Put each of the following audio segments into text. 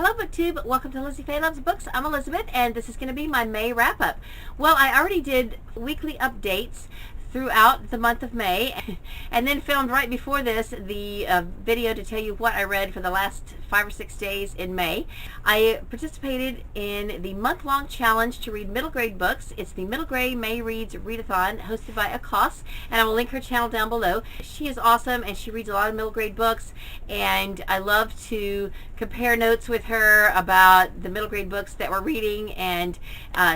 Hello BookTube, welcome to Lizzie Faye Loves Books. I'm Elizabeth and this is going to be my May wrap-up. Well, I already did weekly updates throughout the month of May and then filmed right before this the video to tell you what I read for the last 5 or 6 days in May. I participated in the month-long challenge to read middle grade books. It's the Middle Grade May Reads Readathon hosted by Akoss, and I will link her channel down below. She is awesome and she reads a lot of middle grade books, and I love to compare notes with her about the middle grade books that we're reading, and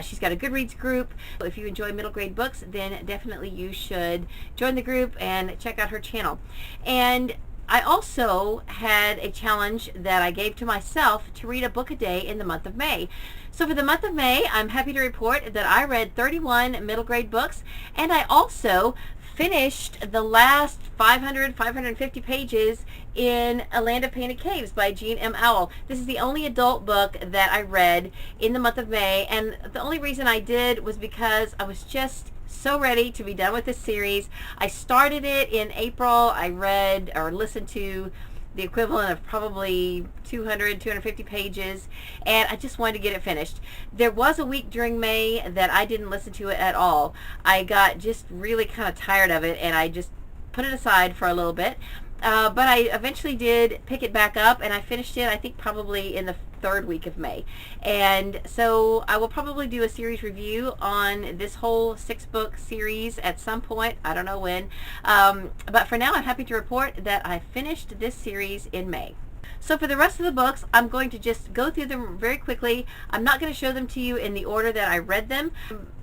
she's got a Goodreads group. So if you enjoy middle grade books, then definitely you should join the group and check out her channel. And I also had a challenge that I gave to myself to read a book a day in the month of May. So for the month of May, I'm happy to report that I read 31 middle grade books, and I also finished the last 550 pages in A Land of Painted Caves by Jean M. Auel. This is the only adult book that I read in the month of May, and the only reason I did was because I was just so ready to be done with this series. I started it in April. I read or listened to the equivalent of probably 250 pages, and I just wanted to get it finished. There was a week during May that I didn't listen to it at all. I got just really kind of tired of it, and I just put it aside for a little bit. But I eventually did pick it back up, and I finished it, I think, probably in the third week of May. And so I will probably do a series review on this whole 6-book series at some point. I don't know when. But for now, I'm happy to report that I finished this series in May. So for the rest of the books, I'm going to just go through them very quickly. I'm not going to show them to you in the order that I read them.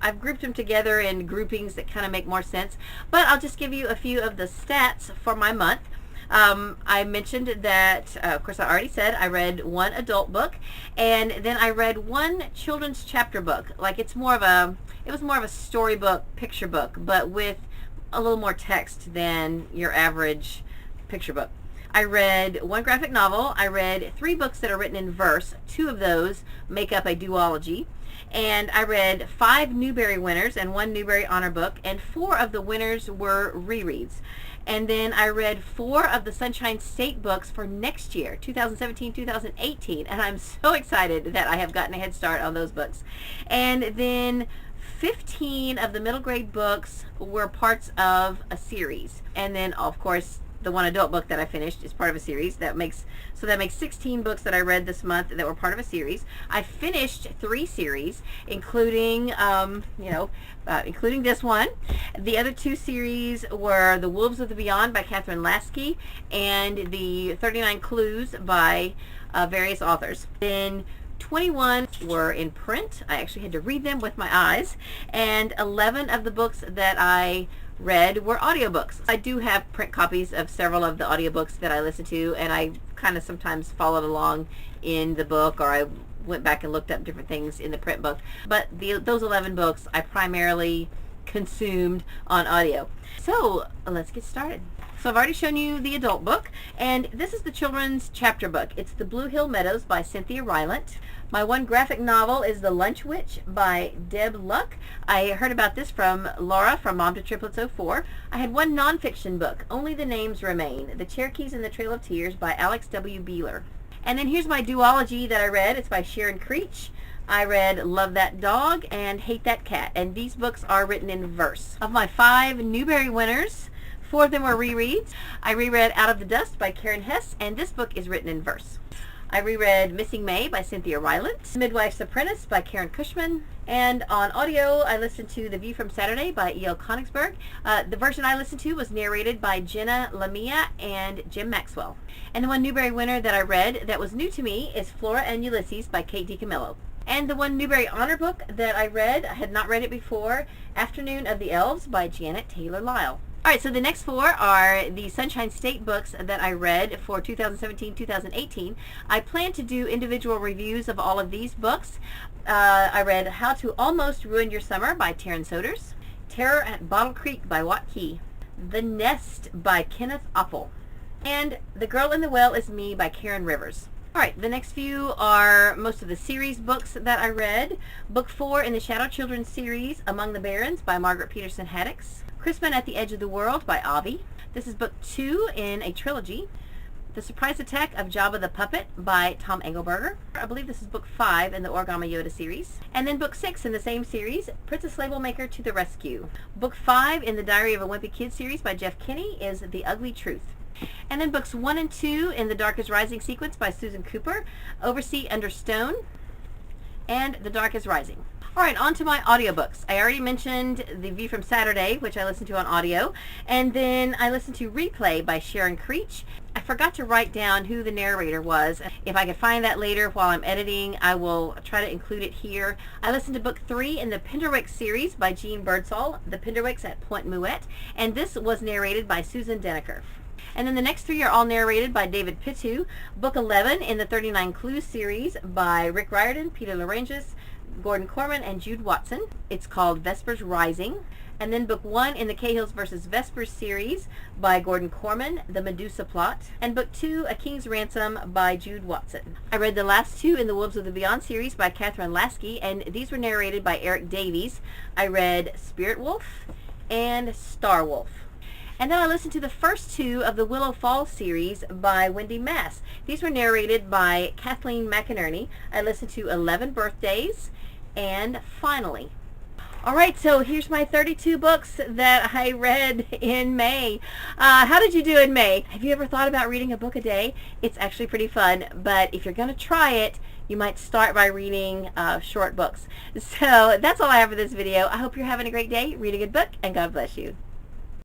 I've grouped them together in groupings that kind of make more sense. But I'll just give you a few of the stats for my month. I mentioned that, of course, I already said I read one adult book, and then I read one children's chapter book. Like it was more of a storybook, picture book, but with a little more text than your average picture book. I read one graphic novel. I read 3 books that are written in verse. 2 of those make up a duology. And I read 5 Newbery winners and 1 Newbery honor book, and 4 of the winners were rereads. And then I read 4 of the Sunshine State books for next year, 2017-2018, and I'm so excited that I have gotten a head start on those books. And then 15 of the middle grade books were parts of a series. And then, of course, the one adult book that I finished is part of a series. That makes 16 books that I read this month that were part of a series. I finished 3 series, including including this one. The other 2 series were The Wolves of the Beyond by Catherine Lasky and the 39 Clues by various authors. Then 21 were in print. I actually had to read them with my eyes, and 11 of the books that I read were audiobooks. I do have print copies of several of the audiobooks that I listen to, and I kind of sometimes followed along in the book, or I went back and looked up different things in the print book. But those 11 books I primarily consumed on audio. So let's get started. So I've already shown you the adult book, and this is the children's chapter book. It's The Blue Hill Meadows by Cynthia Rylant. My one graphic novel is The Lunch Witch by Deb Luck. I heard about this from Laura from Mom to Triplets 04. I had one nonfiction book, Only the Names Remain, The Cherokees and the Trail of Tears by Alex W. Beeler. And then here's my duology that I read. It's by Sharon Creech. I read Love That Dog and Hate That Cat, and these books are written in verse. Of my 5 Newbery winners, 4 of them were rereads. I reread Out of the Dust by Karen Hess, and this book is written in verse. I reread Missing May by Cynthia Rylant, Midwife's Apprentice by Karen Cushman, and on audio I listened to The View from Saturday by E.L. Konigsberg. The version I listened to was narrated by Jenna Lamia and Jim Maxwell. And the one Newbery winner that I read that was new to me is Flora and Ulysses by Kate DiCamillo. And the one Newbery honor book that I read, I had not read it before, Afternoon of the Elves by Janet Taylor Lyle. Alright, so the next 4 are the Sunshine State books that I read for 2017-2018. I plan to do individual reviews of all of these books. I read How to Almost Ruin Your Summer by Taryn Soeders, Terror at Bottle Creek by Wat Key, The Nest by Kenneth Oppel, and The Girl in the Well is Me by Karen Rivers. Alright, the next few are most of the series books that I read. Book 4 in the Shadow Children series, Among the Barrens by Margaret Peterson Haddix. Crispin at the Edge of the World by Avi. This is book 2 in a trilogy. The Surprise Attack of Jabba the Puppet by Tom Engelberger. I believe this is book 5 in the Origami Yoda series. And then book 6 in the same series, Princess Labelmaker to the Rescue. Book 5 in the Diary of a Wimpy Kid series by Jeff Kinney is The Ugly Truth. And then books 1 and 2 in the Dark is Rising sequence by Susan Cooper, Oversea Under Stone, and The Dark is Rising. Alright, on to my audiobooks. I already mentioned The View from Saturday, which I listened to on audio, and then I listened to Replay by Sharon Creech. I forgot to write down who the narrator was. If I can find that later while I'm editing, I will try to include it here. I listened to book 3 in the Pinderwicks series by Jean Birdsall, The Pinderwicks at Point Muette, and this was narrated by Susan Deneker. And then the next 3 are all narrated by David Pitu. Book 11 in the 39 Clues series by Rick Riordan, Peter Larangis, Gordon Corman, and Jude Watson. It's called Vespers Rising. And then book 1 in the Cahills vs. Vespers series by Gordon Corman, The Medusa Plot. And book 2, A King's Ransom by Jude Watson. I read the last 2 in the Wolves of the Beyond series by Catherine Lasky, and these were narrated by Eric Davies. I read Spirit Wolf and Star Wolf. And then I listened to the first 2 of the Willow Falls series by Wendy Mass. These were narrated by Kathleen McInerney. I listened to 11 Birthdays and Finally. Alright, so here's my 32 books that I read in May. How did you do in May? Have you ever thought about reading a book a day? It's actually pretty fun, but if you're going to try it, you might start by reading short books. So that's all I have for this video. I hope you're having a great day. Read a good book, and God bless you.